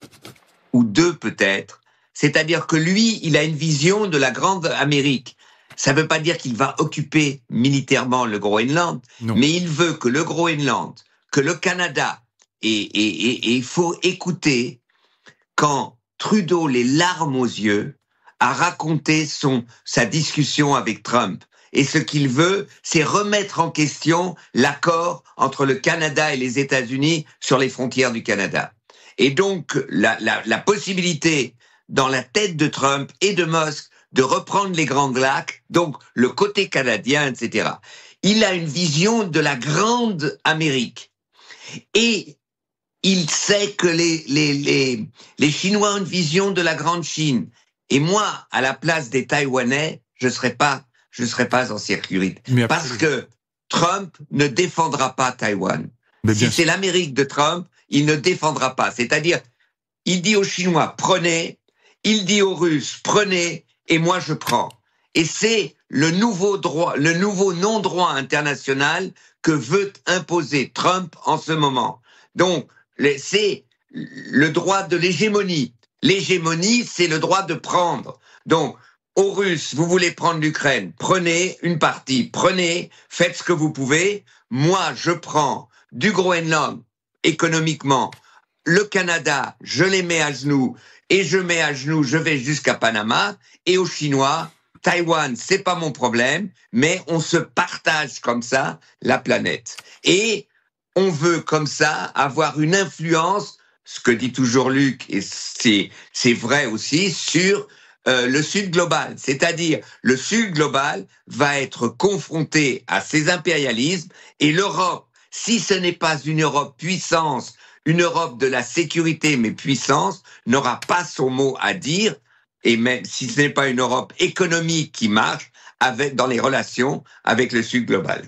Ou 2 peut-être, c'est-à-dire que lui, il a une vision de la grande Amérique. Ça ne veut pas dire qu'il va occuper militairement le Groenland, mais il veut que le Groenland, que le Canada, et il faut écouter quand Trudeau, les larmes aux yeux, a raconté sa discussion avec Trump. Et ce qu'il veut, c'est remettre en question l'accord entre le Canada et les États-Unis sur les frontières du Canada. Et donc, la possibilité dans la tête de Trump et de Musk de reprendre les Grands Lacs, donc le côté canadien, etc. Il a une vision de la grande Amérique. Et il sait que les Chinois ont une vision de la grande Chine. Et moi, à la place des Taïwanais, je serais pas en sécurité. Parce que Trump ne défendra pas Taïwan. Si c'est l'Amérique de Trump, il ne défendra pas. C'est-à-dire, il dit aux Chinois, prenez, il dit aux Russes, prenez, et moi je prends. Et c'est le nouveau non-droit international que veut imposer Trump en ce moment. Donc, c'est le droit de l'hégémonie. L'hégémonie, c'est le droit de prendre. Donc, aux Russes, vous voulez prendre l'Ukraine, prenez une partie, prenez, faites ce que vous pouvez. Moi, je prends du Groenland, économiquement, le Canada, je les mets à genoux, et je mets à genoux, je vais jusqu'à Panama, et aux Chinois, Taïwan, c'est pas mon problème, mais on se partage comme ça la planète. Et on veut comme ça avoir une influence, ce que dit toujours Luc, et c'est vrai aussi, sur le Sud global. C'est-à-dire, le Sud global va être confronté à ces impérialismes, et l'Europe, si ce n'est pas une Europe puissance, une Europe de la sécurité, mais puissance, n'aura pas son mot à dire, et même si ce n'est pas une Europe économique qui marche dans les relations avec le Sud global.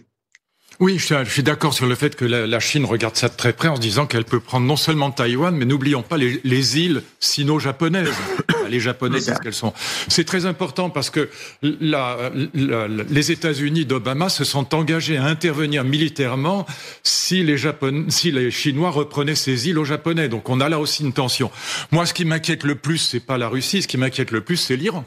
Oui, je suis d'accord sur le fait que la Chine regarde ça de très près en se disant qu'elle peut prendre non seulement Taïwan, mais n'oublions pas les îles sino-japonaises. Les Japonais disent qu'elles sont. C'est très important parce que les États-Unis d'Obama se sont engagés à intervenir militairement si les Chinois reprenaient ces îles aux Japonais. Donc on a là aussi une tension. Moi, ce qui m'inquiète le plus, c'est pas la Russie. Ce qui m'inquiète le plus, c'est l'Iran.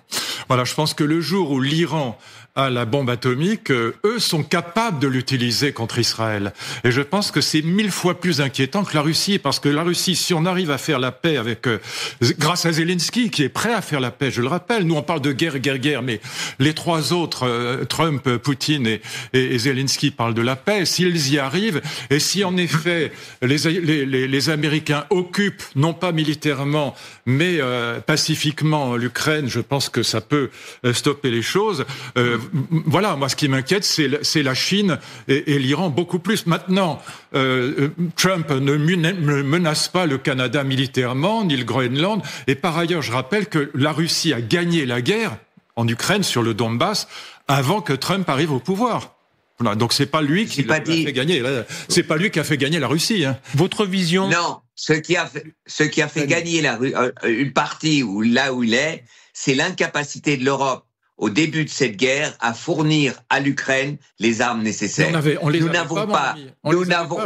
Voilà, je pense que le jour où l'Iran a la bombe atomique, eux sont capables de l'utiliser contre Israël. Et je pense que c'est 1000 fois plus inquiétant que la Russie, parce que la Russie, si on arrive à faire la paix grâce à Zelensky, qui est prêt à faire la paix, je le rappelle, nous on parle de guerre, mais les 3 autres, Trump, Poutine et Zelensky parlent de la paix, s'ils y arrivent, et si en effet les Américains occupent, non pas militairement, mais pacifiquement l'Ukraine, je pense que ça peut veut stopper les choses. Voilà, moi, ce qui m'inquiète, c'est la Chine et l'Iran beaucoup plus. Maintenant, Trump ne menace pas le Canada militairement, ni le Groenland. Et par ailleurs, je rappelle que la Russie a gagné la guerre en Ukraine, sur le Donbass, avant que Trump arrive au pouvoir. Voilà, donc c'est pas lui qui a fait gagner. C'est pas lui qui a fait gagner la Russie. Hein. Votre vision? Non, ce qui a fait gagner une partie là où il est, c'est l'incapacité de l'Europe au début de cette guerre à fournir à l'Ukraine les armes nécessaires. Nous n'avons pas.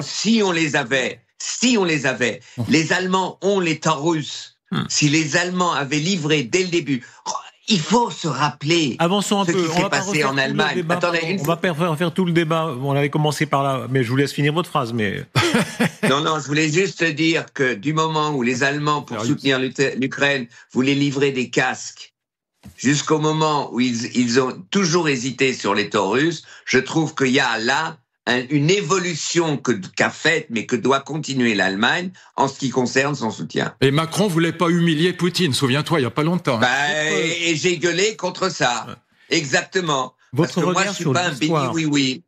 Si on les avait, les Allemands ont les tanks. Si les Allemands avaient livré dès le début. Il faut se rappeler Avançons un ce peu. qui s'est passé en Allemagne. Attendez, on va pas faire tout le débat. On avait commencé par là, mais je vous laisse finir votre phrase. Mais non, je voulais juste dire que du moment où les Allemands, pour soutenir l'Ukraine, voulaient livrer des casques, jusqu'au moment où ils ont toujours hésité sur les Taurus, je trouve qu'il y a là une évolution qu'a faite, mais que doit continuer l'Allemagne en ce qui concerne son soutien. Et Macron voulait pas humilier Poutine, souviens-toi, il y a pas longtemps. Et j'ai gueulé contre ça. Exactement. Votre Parce que regard moi, je suis sur pas un l'histoire. béni oui.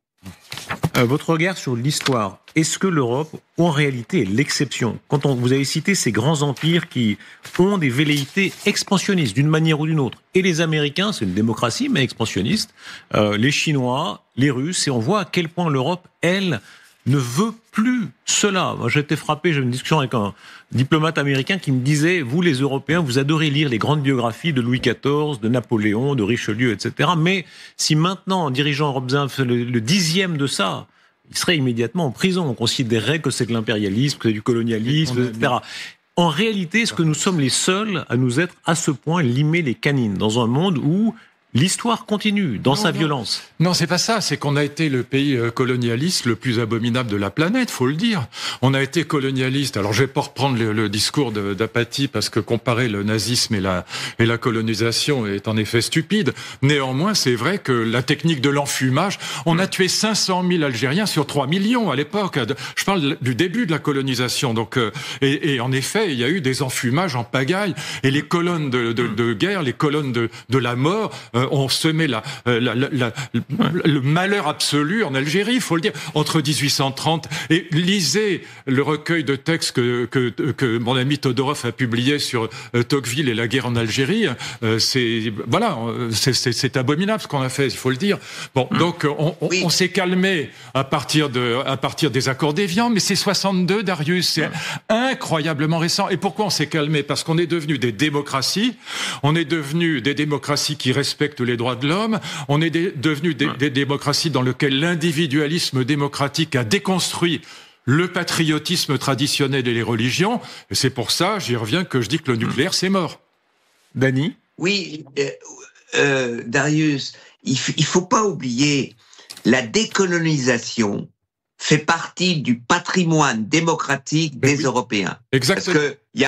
Votre regard sur l'histoire. Est-ce que l'Europe, en réalité, est l'exception? Quand vous avez cité ces grands empires qui ont des velléités expansionnistes d'une manière ou d'une autre. Et les Américains, c'est une démocratie, mais expansionniste. Les Chinois, les Russes, et on voit à quel point l'Europe, elle, ne veut plus cela. Moi, j'étais frappé, j'ai eu une discussion avec un diplomate américain qui me disait, vous les Européens, vous adorez lire les grandes biographies de Louis XIV, de Napoléon, de Richelieu, etc. Mais si maintenant, en dirigeant Europe fait le 10e de ça, il serait immédiatement en prison. On considérerait que c'est de l'impérialisme, que c'est du colonialisme, etc. En réalité, est-ce que nous sommes les seuls à nous être à ce point limés les canines dans un monde où l'histoire continue dans sa violence? Non, c'est pas ça. C'est qu'on a été le pays colonialiste le plus abominable de la planète, faut le dire. On a été colonialiste. Alors, je vais pas reprendre le discours d'Apatie parce que comparer le nazisme et la colonisation est en effet stupide. Néanmoins, c'est vrai que la technique de l'enfumage, on a tué 500 000 Algériens sur 3 millions à l'époque. Je parle du début de la colonisation. Donc, et en effet, il y a eu des enfumages en pagaille et les colonnes de guerre, les colonnes de la mort, ont semé le malheur absolu en Algérie, il faut le dire, entre 1830 et lisez le recueil de textes que mon ami Todorov a publié sur Tocqueville et la guerre en Algérie. C'est abominable ce qu'on a fait, il faut le dire. Bon, donc on s'est calmé à partir des accords d'Évian, mais c'est 62, Darius, c'est incroyablement récent. Et pourquoi on s'est calmé? Parce qu'on est devenu des démocraties, qui respectent les droits de l'homme, on est devenu des démocraties dans lesquelles l'individualisme démocratique a déconstruit le patriotisme traditionnel et les religions, et c'est pour ça, j'y reviens, que je dis que le nucléaire, c'est mort. Dany? Oui, Darius, il faut pas oublier, la décolonisation fait partie du patrimoine démocratique des Européens. Exactement. Parce que il y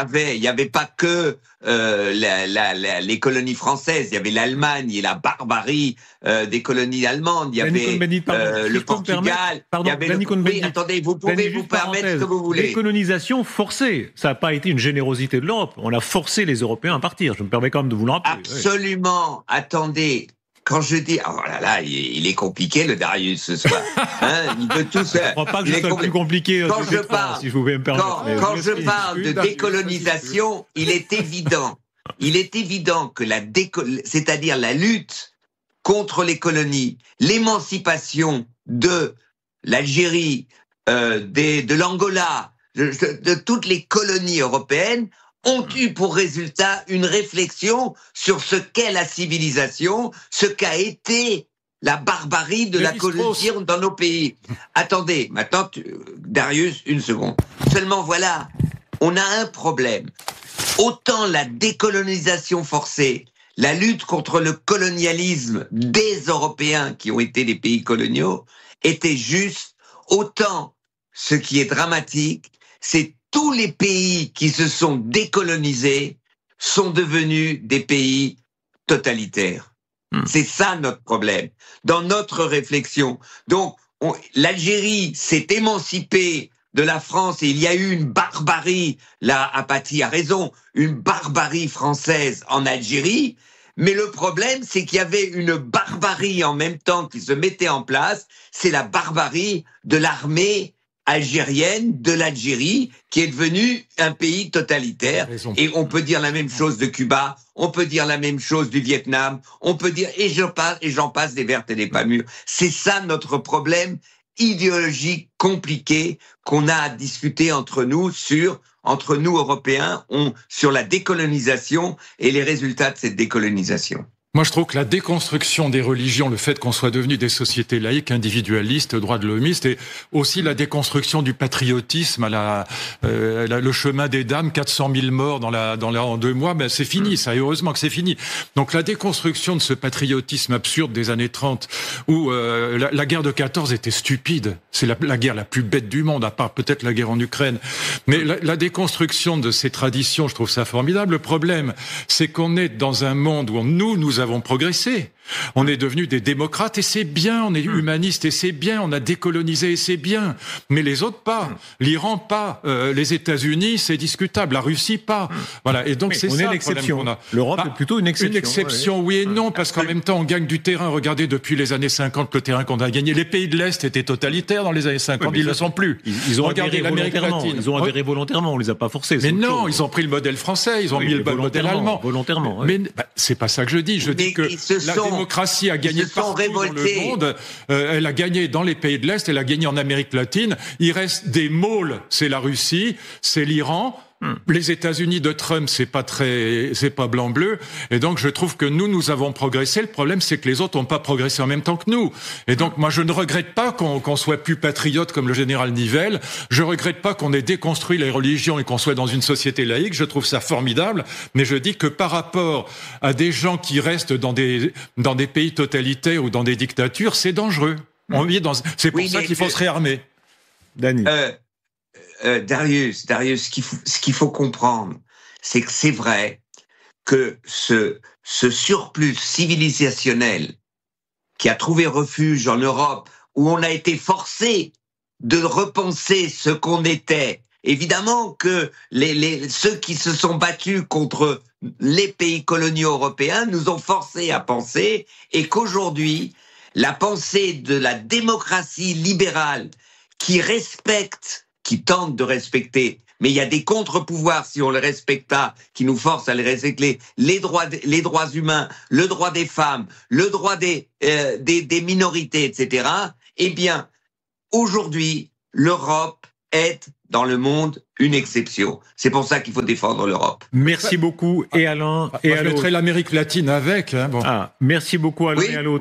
avait pas que les colonies françaises, il y avait l'Allemagne et la barbarie des colonies allemandes, il y avait le Portugal, il y avait oui, attendez, vous pouvez vous permettre ce que vous voulez. Décolonisation forcée, ça n'a pas été une générosité de l'Europe, on a forcé les Européens à partir, je me permets quand même de vous le rappeler. Absolument, attendez. Quand je dis, oh là là, il est compliqué le Darius ce soir. Hein, il veut tout faire. Je ne crois pas que ce soit le plus compliqué. Quand je parle de décolonisation, il est évident que c'est-à-dire la lutte contre les colonies, l'émancipation de l'Algérie, de l'Angola, de toutes les colonies européennes, ont eu pour résultat une réflexion sur ce qu'est la civilisation, ce qu'a été la barbarie de la colonisation dans nos pays. Attendez, maintenant, Darius, une seconde. Seulement voilà, on a un problème. Autant la décolonisation forcée, la lutte contre le colonialisme des Européens qui ont été des pays coloniaux était juste, autant ce qui est dramatique, c'est tous les pays qui se sont décolonisés sont devenus des pays totalitaires. C'est ça notre problème. Dans notre réflexion. Donc, l'Algérie s'est émancipée de la France et il y a eu une barbarie, là, Apatie a raison, une barbarie française en Algérie, Mais le problème, c'est qu'il y avait une barbarie en même temps qui se mettait en place. C'est la barbarie de l'armée algérienne, de l'Algérie, qui est devenue un pays totalitaire. Et on peut dire la même chose de Cuba, on peut dire la même chose du Vietnam, on peut dire, et j'en passe des vertes et des pas mûres. C'est ça notre problème idéologique compliqué qu'on a à discuter entre nous Européens, sur la décolonisation et les résultats de cette décolonisation. Moi, je trouve que la déconstruction des religions, le fait qu'on soit devenu des sociétés laïques, individualistes, droits de l'homiste, et aussi la déconstruction du patriotisme, le chemin des dames, 400 000 morts en 2 mois, ben c'est fini, ça, et heureusement que c'est fini. Donc la déconstruction de ce patriotisme absurde des années 30, où la guerre de 14 était stupide, c'est la guerre la plus bête du monde, à part peut-être la guerre en Ukraine. Mais la déconstruction de ces traditions, je trouve ça formidable. Le problème, c'est qu'on est dans un monde où nous avons progressé. On est devenus des démocrates et c'est bien, on est humanistes et c'est bien, on a décolonisé et c'est bien. Mais les autres pas. L'Iran pas. Les États-Unis, c'est discutable. La Russie pas. Voilà. Et donc c'est ça l'exception. qu'on a. L'Europe est plutôt une exception. Une exception, oui et non, parce qu'en même temps, on gagne du terrain. Regardez, depuis les années 50, le terrain qu'on a gagné. Les pays de l'Est étaient totalitaires dans les années 50. Ils ne le sont plus. Ils ont regardé l'Amérique latine. Ils ont adhéré volontairement. On les a pas forcés. Mais non, ils ont pris le modèle français. Ils ont mis le modèle allemand. Volontairement. Mais c'est pas ça que je dis. Je dis que la démocratie a gagné partout dans le monde. Elle a gagné dans les pays de l'Est, elle a gagné en Amérique latine. Il reste des môles, c'est la Russie, c'est l'Iran. Les États-Unis de Trump, c'est pas blanc-bleu. Et donc, je trouve que nous avons progressé. Le problème, c'est que les autres n'ont pas progressé en même temps que nous. Et donc, moi, je ne regrette pas qu'on soit plus patriote comme le général Nivelle. Je regrette pas qu'on ait déconstruit les religions et qu'on soit dans une société laïque. Je trouve ça formidable. Mais je dis que par rapport à des gens qui restent dans des pays totalitaires ou dans des dictatures, c'est dangereux. C'est pour ça qu'il faut se réarmer. Dany. Darius, ce qu'il faut comprendre, c'est que c'est vrai que ce surplus civilisationnel qui a trouvé refuge en Europe, où on a été forcé de repenser ce qu'on était. Évidemment que ceux qui se sont battus contre les pays coloniaux européens nous ont forcés à penser, et qu'aujourd'hui, la pensée de la démocratie libérale qui tente de respecter, mais il y a des contre-pouvoirs si on les respecte pas, qui nous forcent à les respecter, les droits humains, le droit des femmes, le droit des minorités, etc. Eh bien, aujourd'hui, l'Europe est dans le monde une exception. C'est pour ça qu'il faut défendre l'Europe. Merci beaucoup, et Alain, et à l'autre. Je mettrai l'Amérique latine avec. Merci beaucoup, Alain, et à l'autre.